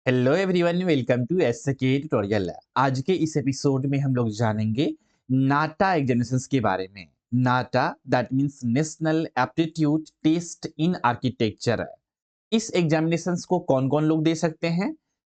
Hello everyone, welcome to SK tutorial. आज के इस एपिसोड में हम लोग जानेंगे नाटा एग्जामिनेशंस के बारे में। NATA that means national aptitude test in architecture. इस एग्जामिनेशंस को कौन कौन लोग दे सकते हैं?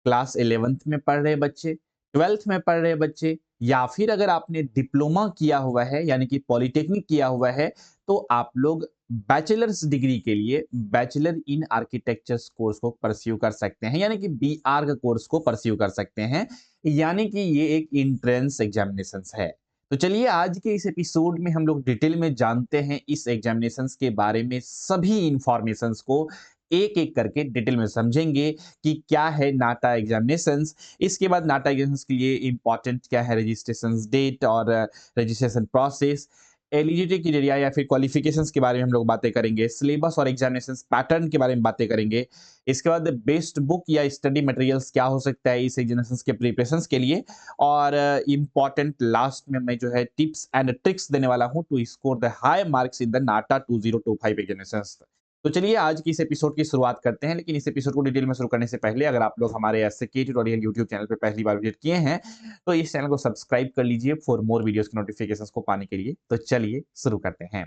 क्लास 11th में पढ़ रहे बच्चे, 12th में पढ़ रहे बच्चे, या फिर अगर आपने डिप्लोमा किया हुआ है यानी कि पॉलिटेक्निक किया हुआ है तो आप लोग बैचलर्स डिग्री के लिए बैचलर इन आर्किटेक्चर्स कोर्स को परस्यू कर सकते हैं, यानी कि बीआर का कोर्स को परस्यू कर सकते हैं। यानी कि ये एक एंट्रेंस एग्जामिनेशंस है। तो चलिए आज के इस एपिसोड में हम लोग डिटेल में जानते हैं इस एग्जामिनेशंस के बारे में, सभी इंफॉर्मेशंस को एक एक करके डिटेल में समझेंगे कि क्या है नाटा एग्जामिनेशंस। इसके बाद नाटा एग्जामिनेशंस के लिए इंपॉर्टेंट क्या है, रजिस्ट्रेशन डेट और रजिस्ट्रेशन प्रोसेस, एलिजिबिलिटी क्राइटेरिया या फिर क्वालिफिकेशंस के बारे में हम लोग बातें करेंगे, सिलेबस और एग्जामिनेशन पैटर्न के बारे में बातें करेंगे। इसके बाद बेस्ट बुक या स्टडी मटेरियल्स क्या हो सकता है इस एग्जामिनेशंस के प्रिपरेशंस के लिए, और इंपॉर्टेंट लास्ट में मैं जो है टिप्स एंड ट्रिक्स देने वाला हूं to score the high marks in the NATA 2025 examinations. तो चलिए आज की इस एपिसोड की शुरुआत करते हैं, लेकिन इस एपिसोड को डिटेल में शुरू करने से पहले अगर आप लोग हमारे एसके ट्यूटोरियल यूट्यूब चैनल पे पहली बार विजिट किए हैं तो इस चैनल को सब्सक्राइब कर लीजिए फॉर मोर वीडियोस के नोटिफिकेशंस को पाने के लिए। तो चलिए शुरू करते हैं।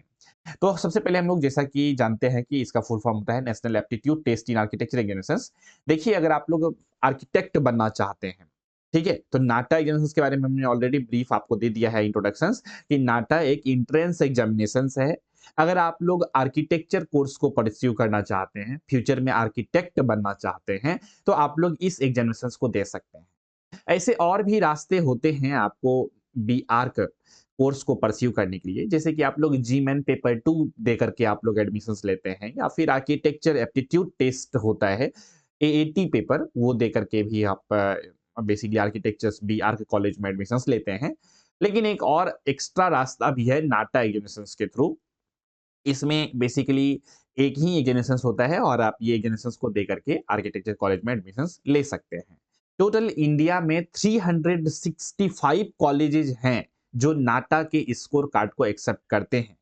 तो सबसे पहले हम लोग जैसा कि जानते हैं कि इसका फुल फॉर्म होता है national aptitude test in architecture examinations. देखिए अगर आप लोग आर्किटेक्ट बनना चाहते हैं, ठीक है, तो नाटा एग्जामिनेशंस के बारे में हमने ऑलरेडी ब्रीफ आपको दे दिया है इंट्रोडक्शंस कि नाटा एक एंट्रेंस एग्जामिनेशंस है। अगर आप लोग आर्किटेक्चर कोर्स को परस्यू करना चाहते हैं, फ्यूचर में आर्किटेक्ट बनना चाहते हैं, तो आप लोग इस एग्जामिनेशंस को दे सकते हैं। ऐसे और भी रास्ते होते हैं आपको बी आर्क कोर्स को परस्यू करने के लिए, जैसे कि आप लोग जीमेन पेपर 2 दे करके आप लोग एडमिशंस लेते हैं, या फिर आर्किटेक्चर एप्टीट्यूड टेस्ट होता है एएटी पेपर, वो दे करके भी आप basically architectures B arch college में एडमिशंस लेते हैं। लेकिन एक और एक्स्ट्रा रास्ता भी है नाटा एग्जामिनेशंस के थ्रू। इसमें बेसिकली एक ही एग्जामिनेशंस होता है और आप ये एग्जामिनेशंस को दे करके आर्किटेक्चर कॉलेज में एडमिशंस ले सकते हैं। टोटल इंडिया में 365 कॉलेजेस हैं जो नाटा के स्कोर कार्ड को एक्सेप्ट करते हैं।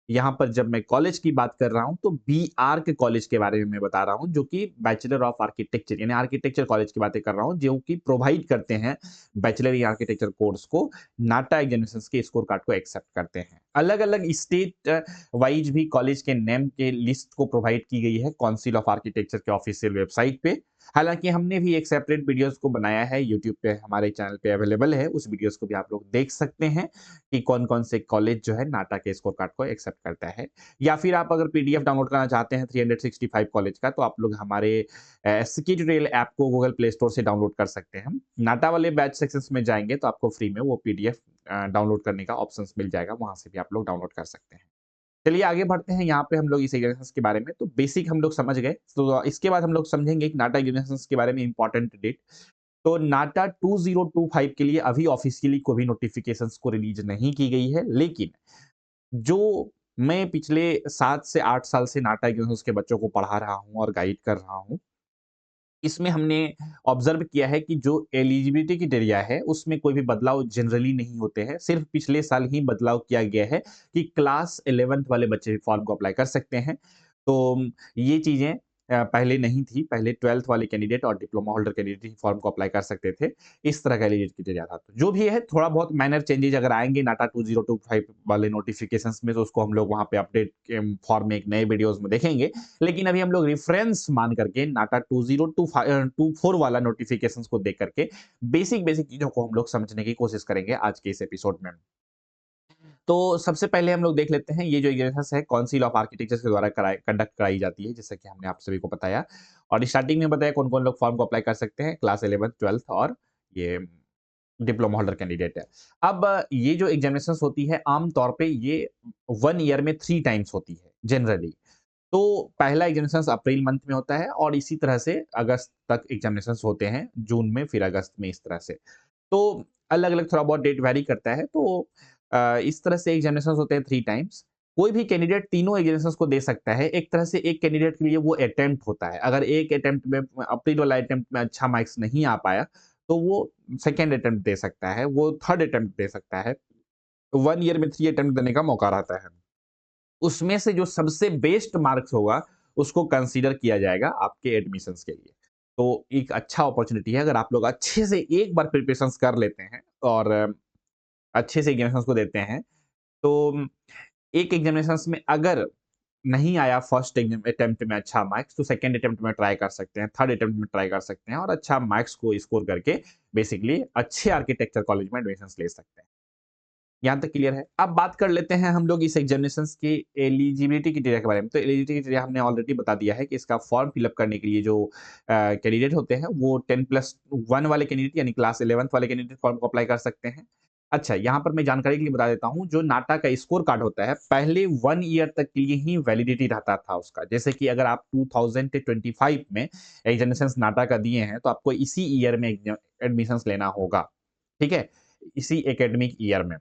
यहाँ पर जब मैं कॉलेज की बात कर रहा हूँ तो बी आर्क कॉलेज के बारे में मैं बता रहा हूँ, जो कि बैचलर ऑफ आर्किटेक्चर यानी आर्किटेक्चर कॉलेज की बातें कर रहा हूँ, जो कि प्रोवाइड करते हैं बैचलर इन आर्किटेक्चर कोर्स को, नाटा एग्जामिनेशंस के स्कोर कार्ड को एक्सेप्ट करते हैं। अलग अलग स्टेट वाइज भी कॉलेज के नेम के लिस्ट को प्रोवाइड की गई है काउंसिल ऑफ आर्किटेक्चर के ऑफिशियल वेबसाइट पे। हालांकि हमने भी एक सेपरेट वीडियोस को बनाया है, यूट्यूब पे हमारे चैनल पे अवेलेबल है, उस वीडियोस को भी आप लोग देख सकते हैं कि कौन कौन से कॉलेज जो है नाटा के स्कोर कार्ड को एक्सेप्ट करता है। या फिर आप अगर पीडीएफ डाउनलोड करना चाहते हैं 365 कॉलेज का, तो आप लोग हमारे एसके ट्यूटोरियल ऐप को गूगल प्ले स्टोर से डाउनलोड कर सकते हैं। नाटा वाले बैच सेक्शंस में जाएंगे तो आपको फ्री में वो पीडीएफ डाउनलोड करने का ऑप्शन मिल जाएगा, वहां से भी आप लोग डाउनलोड कर सकते हैं। चलिए आगे बढ़ते हैं। यहाँ पे हम लोग इस एग्जामिनेशंस के बारे में तो बेसिक हम लोग समझ गए, तो इसके बाद हम लोग समझेंगे कि नाटा एग्जामिनेशंस के बारे में इंपॉर्टेंट डेट। तो नाटा 2025 के लिए अभी ऑफिशियली कोई भी नोटिफिकेशंस को रिलीज नहीं की गई है, लेकिन जो मैं पिछले 7 से 8 साल से नाटा एग्जामिनेशंस के बच्चों को पढ़ा रहा हूँ और गाइड कर रहा हूँ, इसमें हमने ऑब्जर्व किया है कि जो एलिजिबिलिटी क्राइटेरिया है उसमें कोई भी बदलाव जनरली नहीं होते हैं। सिर्फ पिछले साल ही बदलाव किया गया है कि क्लास 11th वाले बच्चे भी फॉर्म को अप्लाई कर सकते हैं। तो ये चीजें पहले नहीं थी, पहले 12th वाले कैंडिडेट और डिप्लोमा होल्डर कैंडिडेट ही फॉर्म को अप्लाई कर सकते थे। इस तरह का एलिजिबिलिटी क्राइटेरिया था। तो जो भी है थोड़ा बहुत माइनर चेंजेस अगर आएंगे नाटा 2025 वाले नोटिफिकेशंस में, तो उसको हम लोग वहां पे अपडेट के फॉर्म में एक नए वीडियोस में देखेंगे। लेकिन अभी हम लोग रेफरेंस मान करके नाटा 2024 वाला नोटिफिकेशंस को देख करके बेसिक बेसिक चीजों को हम लोग समझने की कोशिश करेंगे आज के इस एपिसोड में। तो सबसे पहले हम लोग देख लेते हैं ये जो एग्जामिनेशंस है काउंसिल ऑफ आर्किटेक्चर्स के द्वारा कंडक्ट कराई जाती है, जैसा कि हमने आप सभी को बताया। और स्टार्टिंग में बताया कौन कौन लोग फॉर्म को अप्लाई कर सकते हैं, क्लास 11th 12th और ये डिप्लोमा होल्डर कैंडिडेट है। अब ये जो एग्जामिनेशंस होती है आम तौर पे ये 1 ईयर में 3 टाइम्स होती है जनरली। तो पहला एग्जामिनेशंस अप्रैल मंथ में होता है और इसी तरह से अगस्त तक एग्जामिनेशंस होते हैं, जून में, फिर अगस्त में, इस तरह से। तो अलग-अलग थोड़ा बहुत डेट वैरी करता है। तो इस तरह से एग्जामिनेशंस होते हैं 3 टाइम्स। कोई भी कैंडिडेट तीनों एग्जामिनेशंस को दे सकता है। एक तरह से एक कैंडिडेट के लिए वो अटेम्प्ट होता है। अगर एक अटेम्प्ट में अप्रैल वाला अटेम्प्ट में अच्छा मार्क्स नहीं आ पाया, तो वो सेकंड अटेम्प्ट दे सकता है, वो थर्ड अटेम्प्ट दे सकता है। 1 ईयर में 3 अटेम्प्ट देने का मौका रहता है। उसमें से जो सबसे बेस्ट मार्क्स होगा, उसको कंसीडर किया जाएगा आपके एडमिशन्स के लिए। तो एक अच्छा अपॉर्चुनिटी है अगर आप लोग अच्छे से एक बार प्रिपरेशंस कर लेते हैं और अच्छे से एग्जामिनेशंस को देते हैं, तो एक एग्जामिनेशंस में अगर नहीं आया फर्स्ट एग्जाम अटेम्प्ट में अच्छा मार्क्स, तो सेकंड अटेम्प्ट में ट्राई कर सकते हैं, थर्ड अटेम्प्ट में ट्राई कर सकते हैं और अच्छा मार्क्स को स्कोर करके बेसिकली अच्छे आर्किटेक्चर कॉलेज में एडमिशंस ले सकते हैं। यहाँ तक क्लियर है। अब बात कर लेते हैं हम लोग इस एग्जामिनेशंस की एलिजिबिलिटी क्राइटेरिया के बारे में। तो एलिजिबिलिटी क्राइटेरिया हमने ऑलरेडी बता दिया है कि इसका फॉर्म फिल अप करने के लिए जो कैंडिडेट होते हैं वो 10+1 वाले कैंडिडेट यानी क्लास 11th वाले कैंडिडेट फॉर्म को अप्लाई कर सकते हैं। अच्छा, यहाँ पर मैं जानकारी के लिए बता देता हूँ, जो नाटा का स्कोर कार्ड होता है, पहले 1 ईयर तक के लिए ही वैलिडिटी रहता था उसका। जैसे कि अगर आप 2025 में एग्जामिनेशंस नाटा का दिए हैं, तो आपको इसी ईयर में एडमिशंस लेना होगा, ठीक है? इसी एकेडमिक ईयर में।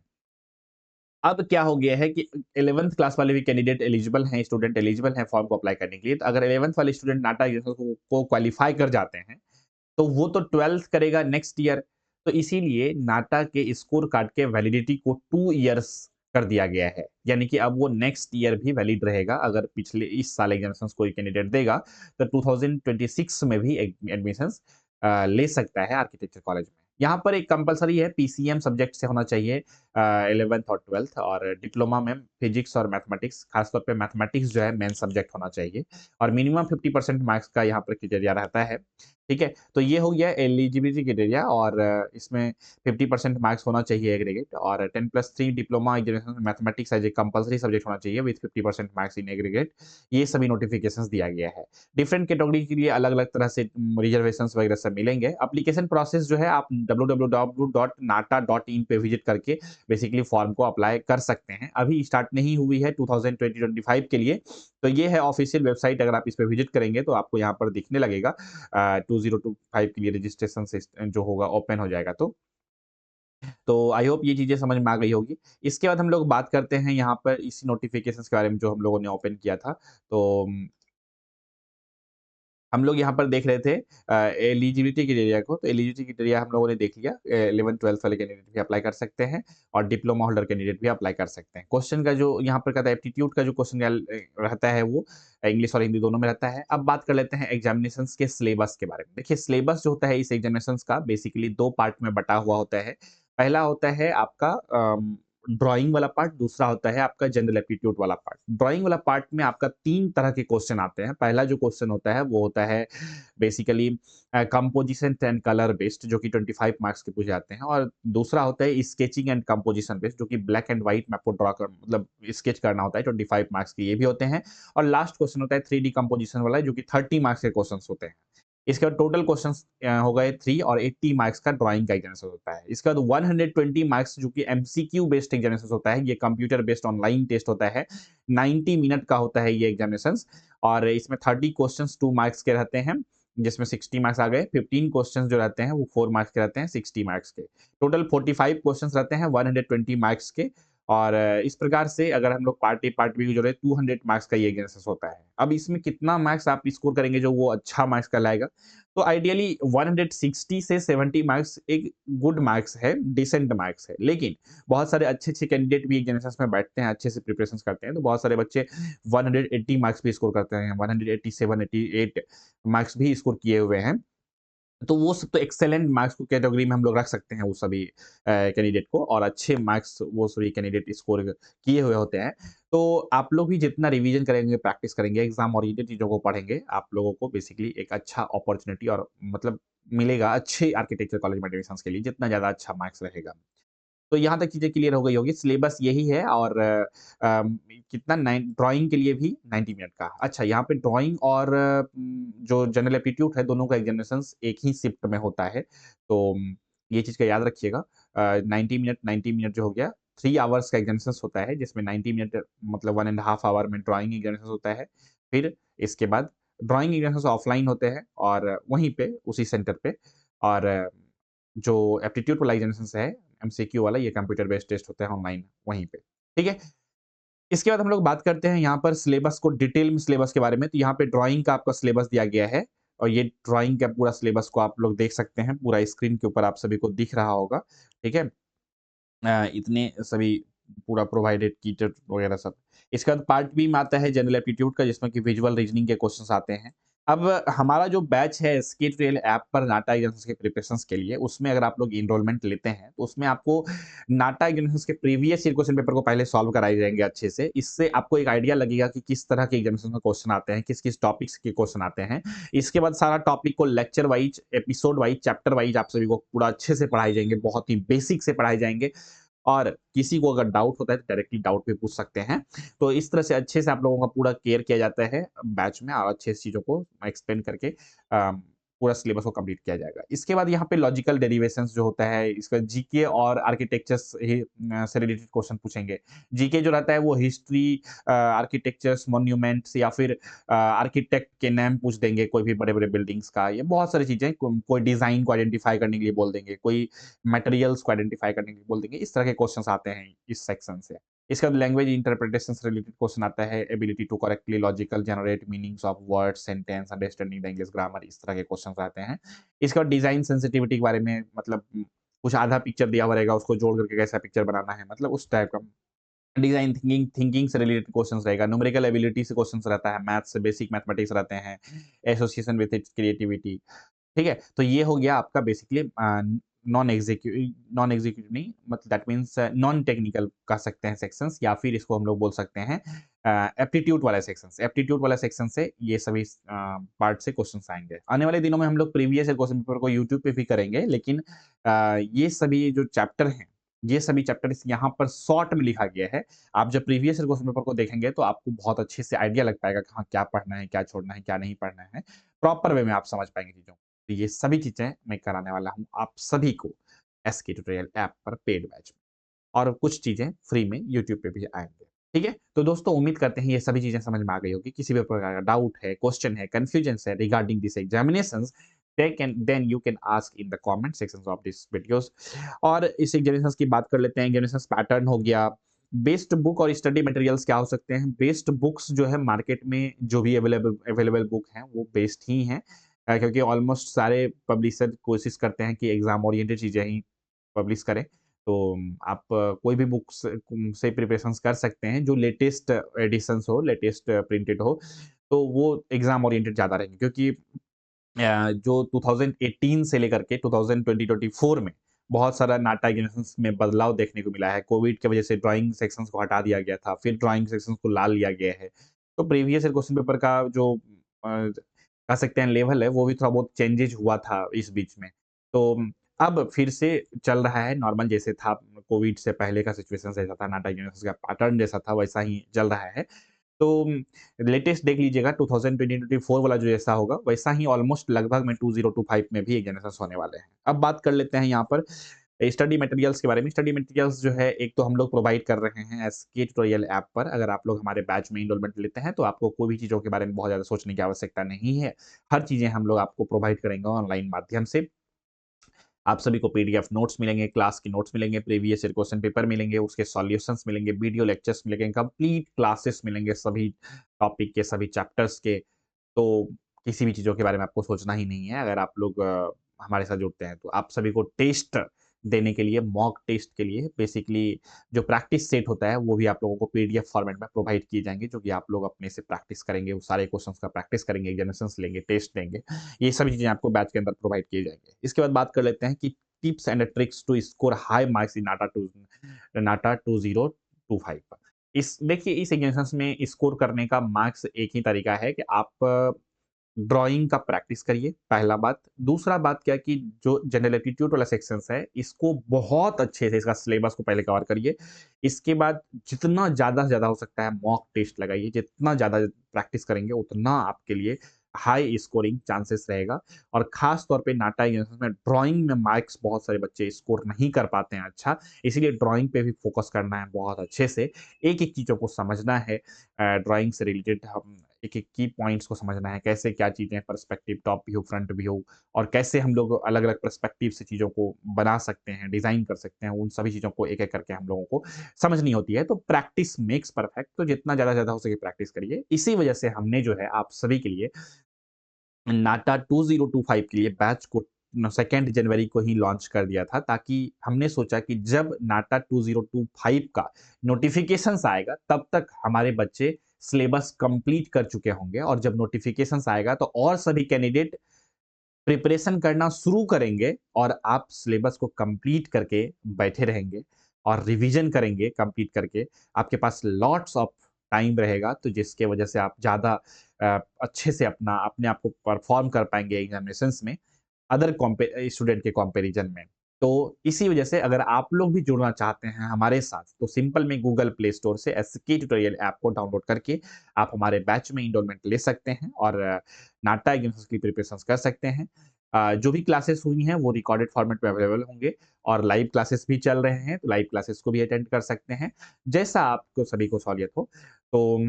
अब क्या हो गया है कि 11th क्लास वाले भी कैंडिडेट एलिजिबल हैं, स्टूडेंट एलिजिबल हैं फॉर्म को अप्लाई करने के लिए। तो अगर 11th वाले स्टूडेंट नाटा एग्जाम को क्वालीफाई कर जाते हैं, तो वो तो 12th करेगा नेक्स्ट ईयर। तो इसीलिए नाटा के स्कोर कार्ड के वैलिडिटी को 2 इयर्स कर दिया गया है। यानी कि अब वो नेक्स्ट ईयर भी वैलिड रहेगा। अगर पिछले इस साल एग्जामिनेशंस कोई कैंडिडेट देगा, तो 2026 में भी एडमिशंस ले सकता है आर्किटेक्चर कॉलेज में। यहाँ पर एक कंपल्सरी है, पीसीएम सब्जेक्ट से होना चाहिए 11th और 12th, और डिप्लोमा में फिजिक्स और मैथमेटिक्स, खासतौर पे मैथमेटिक्स जो है मेन सब्जेक्ट होना चाहिए और मिनिमम 50% मार्क्स का यहाँ पर क्राइटेरिया रहता है। ठीक है? तो ये हो गया एलिजिबिलिटी क्राइटेरिया, और इसमें 50% मार्क्स होना चाहिए एग्रीगेट, और 10+3 डिप्लोमा एग्जामिनेशन में mathematics as a compulsory subject होना चाहिए विथ 50% मार्क्स इन एग्रीगेट। ये सभी नोटिफिकेशंस दिया गया है। डिफरेंट कैटेगरी के लिए अलग-अलग तरह से रिजर्वेशंस वगैरह सब मिलेंगे। एप्लीकेशन प्रोसेस जो है आप www.nata.in पे विजिट करके बेसिकली फॉर्म को अप्लाई कर सकते हैं। अभी स्टार्ट नहीं हुई है 2020-25 के लिए, तो ये है ऑफिशियल वेबसाइट। अगर आप इस पे विजिट करेंगे तो आपको यहाँ पर दिखने लगेगा 2025 के लिए रजिस्ट्रेशन जो होगा ओपन हो जाएगा। तो आई होप ये चीज़ें समझ में आ गई होगी। इसके बाद हम लोग बात करते हैं यहाँ पर इसी नोटिफिकेशंस के बारे में जो हम लोगों ने ओपन किया था। तो हम लोग यहाँ पर देख रहे थे एलिजिबिलिटी क्राइटेरिया को, तो एलिजिबिलिटी क्राइटेरिया हम लोगों ने देख लिया। 11th-12th वाले कैंडिडेट भी अप्लाई कर सकते हैं और डिप्लोमा होल्डर कैंडिडेट भी अप्लाई कर सकते हैं। क्वेश्चन का जो यहाँ पर कहता है एप्टीट्यूड का जो क्वेश्चन रहता है वो इंग्लिश और हिंदी दोनों में रहता है। अब बात कर लेते हैं एग्जामिनेशंस के सिलेबस के बारे में। देखिए, सिलेबस जो होता है इस एग्जामिनेशंस का बेसिकली 2 पार्ट में बँटा हुआ होता है। पहला होता है आपका ड्राइंग वाला पार्ट, दूसरा होता है आपका जनरल एप्टीट्यूड वाला पार्ट। ड्राइंग वाला पार्ट में आपका 3 तरह के क्वेश्चन आते हैं। पहला जो क्वेश्चन होता है वो होता है basically composition and colour based, जो कि 25 मार्क्स के पूछे जाते हैं, और दूसरा होता है स्केचिंग एंड कंपोजिशन बेस्ड, जो कि ब्लैक एंड व्हाइट में आपको ड्रा कर मतलब स्केच करना होता है, 25 मार्क्स के ये भी होते हैं। और लास्ट क्वेश्चन होता है 3D कंपोजिशन वाला, जो कि 30 मार्क्स के क्वेश्चंस होते हैं। इसके बाद टोटल क्वेश्चंस हो गए 3, और 80 मार्क्स का ड्राइंग का एग्जामिनेशन होता है। इसके बाद 120 मार्क्स जो कि एमसीक्यू बेस्ड एग्जामिनेशन होता है, ये कंप्यूटर बेस्ड ऑनलाइन टेस्ट होता है। 90 मिनट का होता है ये एग्जामिनेशंस, और इसमें 30 क्वेश्चंस 2 मार्क्स के रहते हैं, जिसमें 60 मार्क्स आ गए। 15 क्वेश्चंस जो रहते हैं वो 4 मार्क्स के रहते हैं, 60 मार्क्स के। टोटल 45 क्वेश्चंस रहते हैं 120 मार्क्स के, और इस प्रकार से अगर हम लोग पार्ट ए, पार्ट बी को जोड़े 200 मार्क्स का ये एग्जामिनेशन होता है। अब इसमें कितना मार्क्स आप स्कोर करेंगे जो वो अच्छा मार्क्स कहलाएगा? तो आइडियली 160 से 70 मार्क्स एक गुड मार्क्स है, डिसेंट मार्क्स है। लेकिन बहुत सारे अच्छे-अच्छे कैंडिडेट भी एग्जामिनेशंस में बैठते हैं, अच्छे से प्रिपरेशंस करते हैं, तो बहुत सारे बच्चे 180 मार्क्स भी स्कोर करते हैं, 187, 88 मार्क्स भी स्कोर किए हुए हैं। तो वो सब तो एक्सीलेंट मार्क्स को कैटेगरी में हम लोग रख सकते हैं वो सभी कैंडिडेट को, और अच्छे मार्क्स वो सभी कैंडिडेट स्कोर किए हुए होते हैं। तो आप लोग भी जितना रिवीजन करेंगे, प्रैक्टिस करेंगे, एग्जाम ओरिएंटेड चीज़ों को पढ़ेंगे, आप लोगों को बेसिकली एक अच्छा अपॉर्च्युनिटी और मतलब मिलेगा अच्छे आर्किटेक्चर कॉलेज में एडमिशन्स के लिए, जितना ज़्यादा अच्छा मार्क्स रहेगा। तो यहाँ तक चीज़ें क्लियर हो गई होगी। सिलेबस यही है, और कितना नाइन ड्राइंग के लिए भी 90 मिनट का। अच्छा, यहाँ पे ड्राइंग और जो जनरल एप्टीट्यूड है, दोनों का एग्जामिनेशंस एक ही शिफ्ट में होता है। तो ये चीज़ का याद रखिएगा। 90 मिनट जो हो गया, 3 आवर्स का एग्जामिनेशंस होता है, जिसमें 90 मिनट मतलब 1 एंड हाफ आवर में ड्राइंग एग्जामिनेशंस होता है। फिर इसके बाद ड्राइंग एग्जामिनेशंस ऑफलाइन होते हैं और वहीं पे उसी सेंटर पे, और जो एप्टीट्यूड वाला एग्जामिनेशंस है एमसीक्यू वाला, ये कंप्यूटर बेस्ड टेस्ट होता है ऑनलाइन वहीं पे, ठीक है? इसके बाद हम लोग बात करते हैं यहाँ पर सिलेबस को, डिटेल में सिलेबस के बारे में। तो यहाँ पे ड्राइंग का आपका सिलेबस दिया गया है, और ये ड्राइंग का पूरा सिलेबस को आप लोग देख सकते हैं, पूरा स्क्रीन के ऊपर आप सभी को दिख रहा होगा, ठीक है? इतने सभी पूरा प्रोवाइडेड कीटेड वगैरह सब। इसके बाद पार्ट बी में आता है जनरल एप्टीट्यूड का, जिसमें कि विजुअल रीजनिंग के क्वेश्चंस आते हैं। अब हमारा जो बैच है एसके ट्रेल ऐप पर नाटा एग्जाम्स के प्रिपरेशंस के लिए, उसमें अगर आप लोग एनरोलमेंट लेते हैं, तो उसमें आपको नाटा एग्जाम्स के प्रीवियस ईयर क्वेश्चन पेपर को पहले सॉल्व कराए जाएँगे अच्छे से। इससे आपको एक आइडिया लगेगा कि किस तरह के एग्जामिनेशन में क्वेश्चन आते हैं, किस-किस टॉपिक्स के क्वेश्चन आते हैं। इसके बाद सारा टॉपिक को lecture wise, episode wise, chapter wise आप सभी को पूरा अच्छे से पढ़ाए जाएँगे, बहुत ही बेसिक से पढ़ाए जाएँगे। और किसी को अगर डाउट होता है, तो डायरेक्टली डाउट भी पूछ सकते हैं। तो इस तरह से अच्छे से आप लोगों का पूरा केयर किया जाता है बैच में और अच्छे से चीज़ों को एक्सप्लेन करके पूरा सिलेबस को कंप्लीट किया जाएगा। इसके बाद यहाँ पे लॉजिकल डेरिवेशंस जो होता है, इसका जीके और आर्किटेक्चर्स से रिलेटेड क्वेश्चन पूछेंगे। जीके जो रहता है वो हिस्ट्री, आर्किटेक्चर्स, मॉन्यूमेंट्स या फिर आर्किटेक्ट के नाम पूछ देंगे, कोई भी बड़े-बड़े बिल्डिंग्स का। ये बहुत सारी चीज़ें कोई डिज़ाइन को आइडेंटिफाई करने के लिए बोल देंगे, कोई मटेरियल्स को आइडेंटिफाई करने के लिए बोल देंगे। इस तरह के क्वेश्चन्स आते हैं इस सेक्शन से। इसके बाद लैंग्वेज इंटरप्रिटेशन से रिलेटेड क्वेश्चन आता है, ability to correctly logical generate meanings of words, sentence, understanding the English grammar, इस तरह के क्वेश्चन्स आते हैं। इसके बाद डिजाइन सेंसिटिविटी के बारे में, मतलब कुछ आधा पिक्चर दिया हुआ रहेगा, उसको जोड़ करके कैसा पिक्चर बनाना है, मतलब उस टाइप का। डिजाइन थिंकिंग थिंकिंग से रिलेटेड क्वेश्चंस रहेगा, न्यूमेरिकल एबिलिटी से क्वेश्चंस रहता है, मैथ्स से बेसिक मैथमेटिक्स रहते हैं, एसोसिएशन विद इट्स क्रिएटिविटी। ठीक है? तो ये हो गया आपका बेसिकली नॉन एग्जीक्यूटिव नहीं, मतलब दैट मीन्स नॉन टेक्निकल कह सकते हैं सेक्शंस, या फिर इसको हम लोग बोल सकते हैं एप्टीट्यूड वाला सेक्शंस। एप्टीट्यूड वाला सेक्शन से ये सभी पार्ट से क्वेश्चंस आएँगे। आने वाले दिनों में हम लोग प्रीवियस ईयर क्वेश्चन पेपर को यूट्यूब पे भी करेंगे, लेकिन ये सभी जो चैप्टर हैं, ये सभी चैप्टर्स यहाँ पर शॉर्ट में लिखा गया है। आप जब प्रीवियस ईयर क्वेश्चन पेपर को देखेंगे, तो आपको बहुत अच्छे से आइडिया लग पाएगा कि हाँ, क्या पढ़ना है, क्या छोड़ना है, क्या नहीं पढ़ना है। प्रॉपर वे में आप समझ पाएँगे चीज़ों को। तो ये सभी चीज़ें मैं कराने वाला हूँ आप सभी को एसके ट्यूटोरियल ऐप पर पेड बैच में, और कुछ चीज़ें फ्री में यूट्यूब पे भी आएँगे। ठीक है? तो दोस्तों उम्मीद करते हैं ये सभी चीज़ें समझ में आ गई होगी। किसी भी प्रकार का डाउट है, क्वेश्चन है, कन्फ्यूजन्स है regarding this examinations, then you can ask in the comment sections of this videos. और इस एग्जामिनेशंस की बात कर लेते हैं। एग्जामिनेशंस पैटर्न हो गया, बेस्ड बुक और स्टडी मटेरियल्स क्या हो सकते हैं। बेस्ड बुक्स जो है मार्केट में जो भी अवेलेबल अवेलेबल बुक हैं, वो बेस्ड ही हैं। क्योंकि ऑलमोस्ट सारे पब्लिशर कोशिश करते हैं कि एग्ज़ाम ओरिएंटेड चीज़ें ही पब्लिश करें। तो आप कोई भी बुक्स से प्रिपरेशंस कर सकते हैं जो लेटेस्ट एडिशंस हो, लेटेस्ट प्रिंटेड हो, तो वो एग्ज़ाम ओरिएंटेड ज़्यादा रहेंगे, क्योंकि जो 2018 से लेकर के 2020-24 में बहुत सारा नाटा एग्जामिनेशंस में बदलाव देखने को मिला है। कोविड की वजह से ड्राइंग सेक्शंस को हटा दिया गया था, फिर ड्राइंग सेक्शंस को ला लिया गया है। तो प्रीवियस ईयर क्वेश्चन पेपर का जो कह सकते हैं लेवल है, वो भी थोड़ा बहुत चेंजेज हुआ था इस बीच में। तो अब फिर से चल रहा है नॉर्मल जैसे था, कोविड से पहले का सिचुएशन जैसा था, नाटा एग्जामिनेशंस का पैटर्न जैसा था, वैसा ही चल रहा है। तो लेटेस्ट देख लीजिएगा 2020-24 वाला जो जैसा होगा, वैसा ही ऑलमोस्ट लगभग में 2025 में भी एग्जामिनेशंस होने वाले हैं। अब बात कर लेते हैं यहाँ पर स्टडी मटेरियल्स के बारे में। स्टडी मटेरियल्स जो है, एक तो हम लोग प्रोवाइड कर रहे हैं एसके ट्यूटोरियल ऐप पर। अगर आप लोग हमारे बैच में एनरोलमेंट लेते हैं, तो आपको कोई भी चीज़ों के बारे में बहुत ज़्यादा सोचने की आवश्यकता नहीं है। हर चीज़ें हम लोग आपको प्रोवाइड करेंगे ऑनलाइन माध्यम से। आप सभी को पीडीएफ नोट्स मिलेंगे, क्लास के नोट्स मिलेंगे, प्रीवियस ईयर क्वेश्चन पेपर मिलेंगे, उसके सॉल्यूशंस मिलेंगे, वीडियो लेक्चर्स मिलेंगे, कंप्लीट क्लासेस मिलेंगे सभी टॉपिक के, सभी चैप्टर्स के। तो किसी भी चीज़ों के बारे में आपको सोचना ही नहीं है। अगर आप लोग हमारे साथ जुड़ते हैं, तो आप सभी को टेस्ट देने के लिए, मॉक टेस्ट के लिए बेसिकली जो प्रैक्टिस सेट होता है, वो भी आप लोगों को पीडीएफ फॉर्मेट में प्रोवाइड किए जाएँगे, जो कि आप लोग अपने से प्रैक्टिस करेंगे, वो सारे क्वेश्चन्स का प्रैक्टिस करेंगे, एग्जामिनेशंस लेंगे, टेस्ट लेंगे। ये सभी चीज़ें आपको बैच के अंदर प्रोवाइड किए जाएँगे। इसके बाद बात कर लेते हैं कि tips and tricks to score high marks in NATA 2025 पर। इस देखिए, इस एग्जामिनेशंस में स्कोर करने का मार्क्स एक ही तरीका है कि आप ड्राइंग का प्रैक्टिस करिए, पहला बात। दूसरा बात क्या है कि जो जनरल एप्टीट्यूड वाला सेक्शंस है, इसको बहुत अच्छे से इसका सिलेबस को पहले कवर करिए। इसके बाद जितना ज़्यादा से ज़्यादा हो सकता है मॉक टेस्ट लगाइए। जितना ज़्यादा प्रैक्टिस करेंगे, उतना आपके लिए हाई स्कोरिंग चांसेस रहेगा। और ख़ास तौर पे नाटा एग्जामिनेशंस में ड्राइंग में मार्क्स बहुत सारे बच्चे स्कोर नहीं कर पाते हैं अच्छा, इसीलिए ड्राइंग पे भी फोकस करना है बहुत अच्छे से। एक-एक चीज़ों को समझना है, ड्राइंग से रिलेटेड हम एक-एक की पॉइंट्स को समझना है, कैसे क्या चीज़ें perspective, top view, front view, और कैसे हम लोग अलग-अलग पर्सपेक्टिव से चीज़ों को बना सकते हैं, डिज़ाइन कर सकते हैं, उन सभी चीज़ों को एक-एक करके हम लोगों को समझनी होती है। तो प्रैक्टिस मेक्स परफेक्ट, तो जितना ज़्यादा से ज़्यादा हो सके प्रैक्टिस करिए। इसी वजह से हमने जो है आप सभी के लिए नाटा 2025 के लिए बैच को 2nd जनवरी को ही लॉन्च कर दिया था, ताकि हमने सोचा कि जब नाटा 2025 का नोटिफ़िकेशंस आएगा, तब तक हमारे बच्चे सिलेबस कंप्लीट कर चुके होंगे और जब नोटिफिकेशंस आएगा तो और सभी कैंडिडेट प्रिपरेशन करना शुरू करेंगे और आप सिलेबस को कंप्लीट करके बैठे रहेंगे और रिवीजन करेंगे कंप्लीट करके। आपके पास लॉट्स ऑफ टाइम रहेगा तो जिसके वजह से आप ज़्यादा अच्छे से अपने आप को परफॉर्म कर पाएँगे एग्ज़ामिनेशंस में। अदर स्टूडेंट के कंपैरिजन में। तो इसी वजह से अगर आप लोग भी जुड़ना चाहते हैं हमारे साथ, तो सिंपल में गूगल प्ले स्टोर से एसके ट्यूटोरियल ऐप को डाउनलोड करके आप हमारे बैच में एनरोलमेंट ले सकते हैं और नाटा एग्जाम्स की प्रिपरेशंस कर सकते हैं। जो भी क्लासेस हुई हैं वो रिकॉर्डेड फॉर्मेट में अवेलेबल होंगे और लाइव क्लासेस भी चल रहे हैं, तो लाइव क्लासेस को भी अटेंड कर सकते हैं, जैसा आपको सभी को सहूलियत हो। तो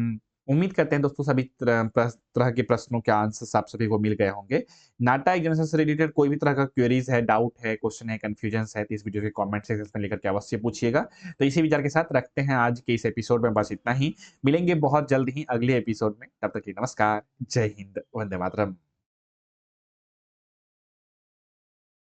उम्मीद करते हैं दोस्तों सभी तरह के प्रश्नों के आंसर्स आप सभी को मिल गए होंगे। नाटा एग्जामिनेशन से रिलेटेड कोई भी तरह का क्वेरीज है, डाउट है, क्वेश्चन है, कन्फ्यूजन्स है, तो इस वीडियो के कमेंट सेक्शन में लेकर के अवश्य पूछिएगा। तो इसी विचार के साथ रखते हैं आज के इस एपिसोड में बस इतना ही। मिलेंगे बहुत जल्द ही अगले एपिसोड में। तब तक के लिए नमस्कार, जय हिंद, वंदे मातरम।